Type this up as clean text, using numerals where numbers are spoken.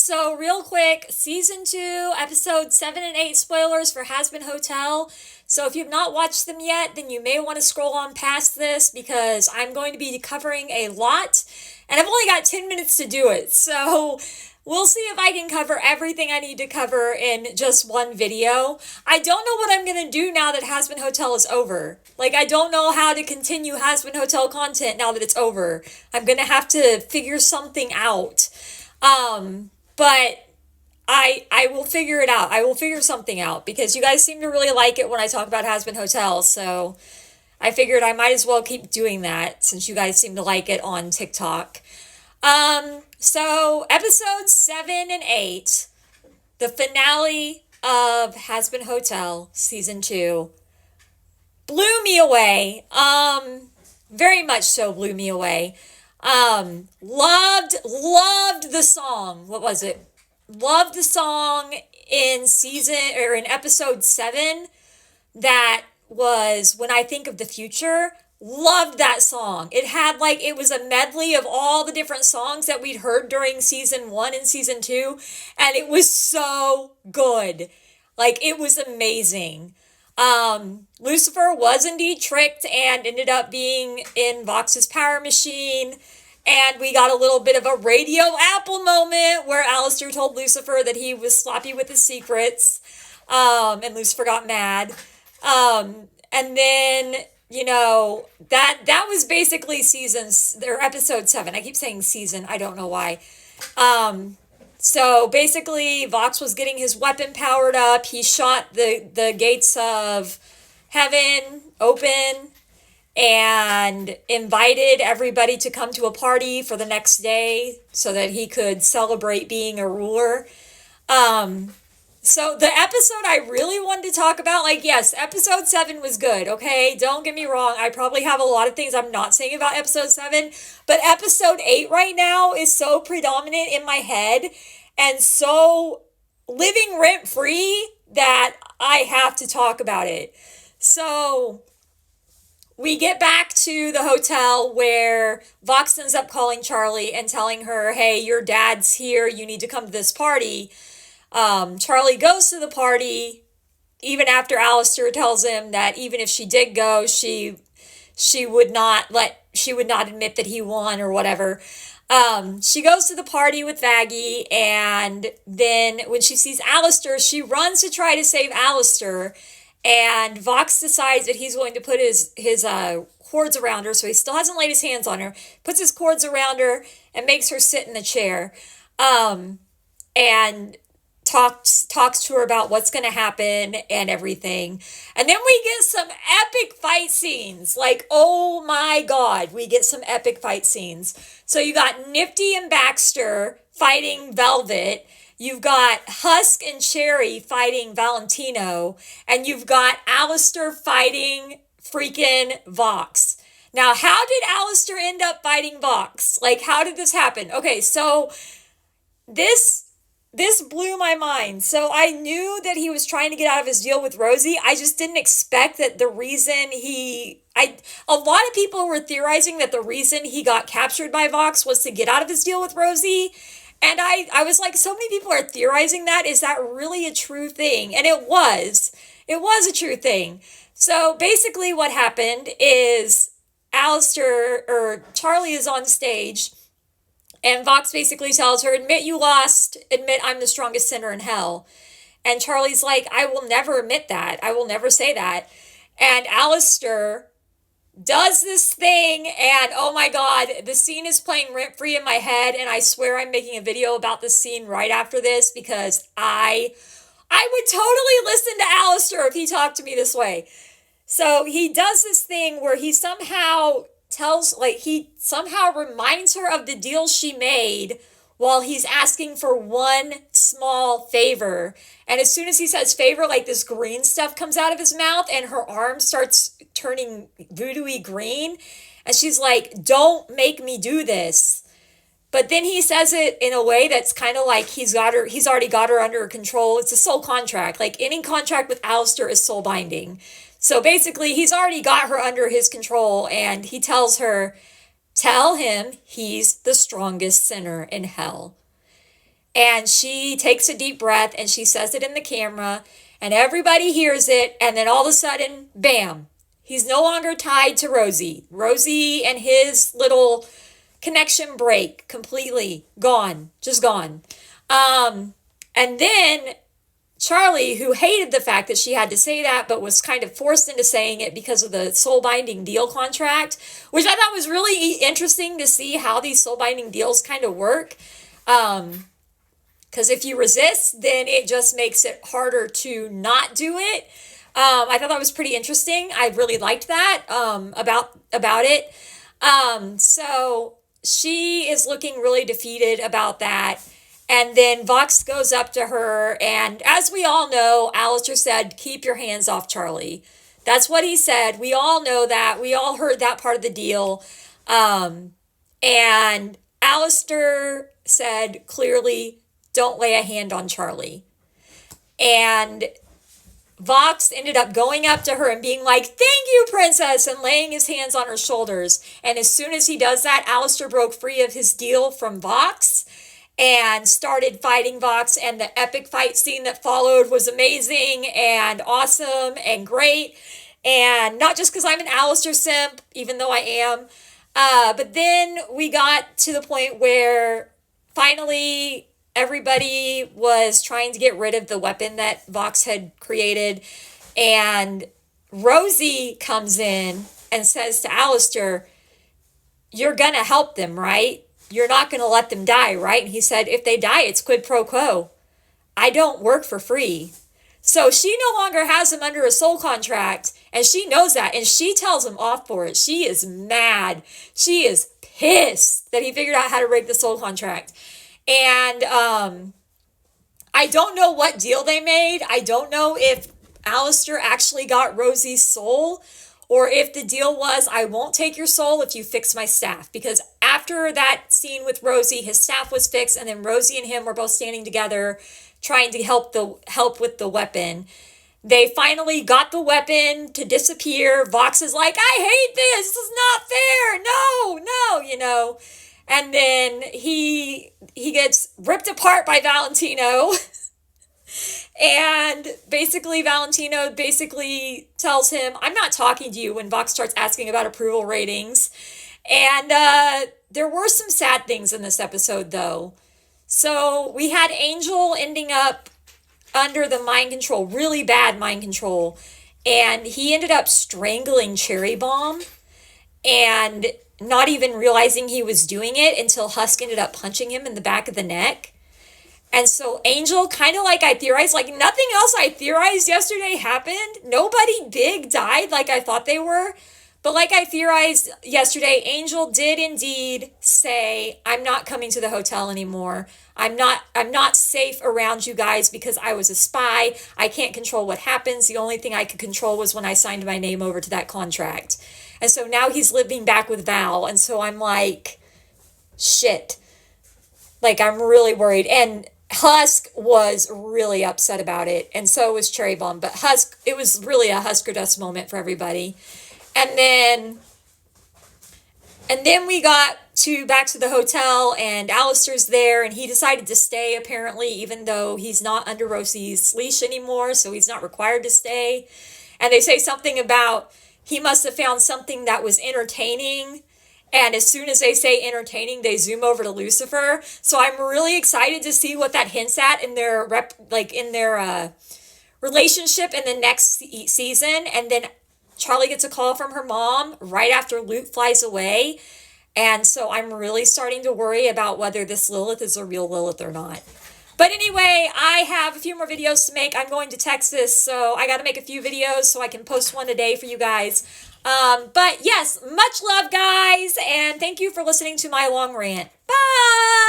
So real quick, season 2, episode 7 and 8 spoilers for Hazbin Hotel. So if you've not watched them yet, then you may want to scroll on past this because I'm going to be covering a lot and I've only got 10 minutes to do it. So we'll see if I can cover everything I need to cover in just one video. I don't know what I'm going to do now that Hazbin Hotel is over. I don't know how to continue Hazbin Hotel content now that it's over. I'm going to have to figure something out. But I will figure it out. I will figure something out because you guys seem to really like it when I talk about Hazbin Hotel. So I figured I might as well keep doing that since you guys seem to like it on TikTok. So episodes 7 and 8, the finale of Hazbin Hotel season 2, blew me away. Very much so blew me away. Loved the song. What was it? Loved the song in episode 7 that was When I Think of the Future. Loved that song. It was a medley of all the different songs that we'd heard during season 1 and season 2, and it was so good. It was amazing. Lucifer was indeed tricked and ended up being in Vox's power machine. And we got a little bit of a Radio Apple moment where Alistair told Lucifer that he was sloppy with his secrets. And Lucifer got mad. And then, that was basically episode 7. I keep saying season. I don't know why. So basically, Vox was getting his weapon powered up. He shot the gates of heaven open and invited everybody to come to a party for the next day so that he could celebrate being a ruler. So the episode I really wanted to talk about, yes, episode 7 was good, okay? Don't get me wrong. I probably have a lot of things I'm not saying about episode 7, but episode 8 right now is so predominant in my head and so living rent-free that I have to talk about it. So we get back to the hotel where Vox ends up calling Charlie and telling her, hey, your dad's here. You need to come to this party. Charlie goes to the party, even after Alistair tells him that even if she did go, she would not admit that he won or whatever. She goes to the party with Vaggie, and then when she sees Alistair, she runs to try to save Alistair, and Vox decides that he's going to put his cords around her, so he still hasn't laid his hands on her, puts his cords around her, and makes her sit in the chair, and talks to her about what's going to happen and everything. And then we get some epic fight scenes. Oh my God, we get some epic fight scenes. So you got Nifty and Baxter fighting Velvet. You've got Husk and Cherry fighting Valentino. And you've got Alistair fighting freaking Vox. Now, how did Alistair end up fighting Vox? How did this happen? Okay, so this blew my mind. So I knew that he was trying to get out of his deal with Rosie. I just didn't expect that the reason a lot of people were theorizing that the reason he got captured by Vox was to get out of his deal with Rosie. And I was like, so many people are theorizing that. Is that really a true thing? And it was a true thing. So basically what happened is Charlie is on stage, and Vox basically tells her, admit you lost, admit I'm the strongest sinner in hell. And Charlie's like, I will never admit that. I will never say that. And Alistair does this thing, and oh my God, the scene is playing rent-free in my head, and I swear I'm making a video about this scene right after this because I would totally listen to Alistair if he talked to me this way. So he does this thing where he somehow reminds her of the deal she made while he's asking for one small favor. And as soon as he says favor, this green stuff comes out of his mouth and her arm starts turning voodoo-y green. And she's like, don't make me do this. But then he says it in a way that's kind of like he's already got her under control. It's a soul contract. Any contract with Alistair is soul binding. So basically, he's already got her under his control, and he tells her, tell him he's the strongest sinner in hell. And she takes a deep breath and she says it in the camera, and everybody hears it. And then all of a sudden, bam, he's no longer tied to Rosie. Rosie and his little connection break completely. Gone. Just gone. And then Charlie, who hated the fact that she had to say that, but was kind of forced into saying it because of the soul binding deal contract, which I thought was really interesting to see how these soul binding deals kind of work. Because if you resist, then it just makes it harder to not do it. I thought that was pretty interesting. I really liked that about it. So she is looking really defeated about that. And then Vox goes up to her, and as we all know, Alistair said, "Keep your hands off Charlie." That's what he said. We all know that. We all heard that part of the deal. And Alistair said clearly, "Don't lay a hand on Charlie." And Vox ended up going up to her and being like, "Thank you, princess," and laying his hands on her shoulders. And as soon as he does that, Alistair broke free of his deal from Vox and started fighting Vox, and the epic fight scene that followed was amazing and awesome and great. And not just because I'm an Alistair simp, even though I am, but then we got to the point where finally everybody was trying to get rid of the weapon that Vox had created, and Rosie comes in and says to Alistair, "You're gonna help them, right? You're not going to let them die, right?" And he said, "If they die, it's quid pro quo. I don't work for free." So she no longer has him under a soul contract, and she knows that, and she tells him off for it. She is mad. She is pissed that he figured out how to break the soul contract. And I don't know what deal they made. I don't know if Alistair actually got Rosie's soul, or if the deal was, "I won't take your soul if you fix my staff." Because after that scene with Rosie, his staff was fixed, and then Rosie and him were both standing together trying to help with the weapon. They finally got the weapon to disappear. Vox is like, "I hate this. This is not fair. No. And then he gets ripped apart by Valentino. And basically, Valentino tells him, "I'm not talking to you," when Vox starts asking about approval ratings. And there were some sad things in this episode, though. So we had Angel ending up under the mind control, really bad mind control. And he ended up strangling Cherry Bomb and not even realizing he was doing it until Husk ended up punching him in the back of the neck. And so Angel, kind of like I theorized, like nothing else I theorized yesterday happened. Nobody big died like I thought they were. But like I theorized yesterday, Angel did indeed say, "I'm not coming to the hotel anymore. I'm not safe around you guys because I was a spy. I can't control what happens. The only thing I could control was when I signed my name over to that contract." And so now he's living back with Val. And so I'm like, shit. Like, I'm really worried. And Husk was really upset about it, and so was Cherry Bomb. But Husk, it was really a Husker Dust moment for everybody. And then we got back to the hotel, and Alistair's there, and he decided to stay, apparently, even though he's not under Rosie's leash anymore, so he's not required to stay. And they say something about he must have found something that was entertaining. And as soon as they say entertaining, they zoom over to Lucifer. So I'm really excited to see what that hints at in their relationship in the next season. And then Charlie gets a call from her mom right after Luke flies away. And so I'm really starting to worry about whether this Lilith is a real Lilith or not. But anyway, I have a few more videos to make. I'm going to Texas, so I got to make a few videos so I can post one a day for you guys. But yes, much love, guys, and thank you for listening to my long rant. Bye!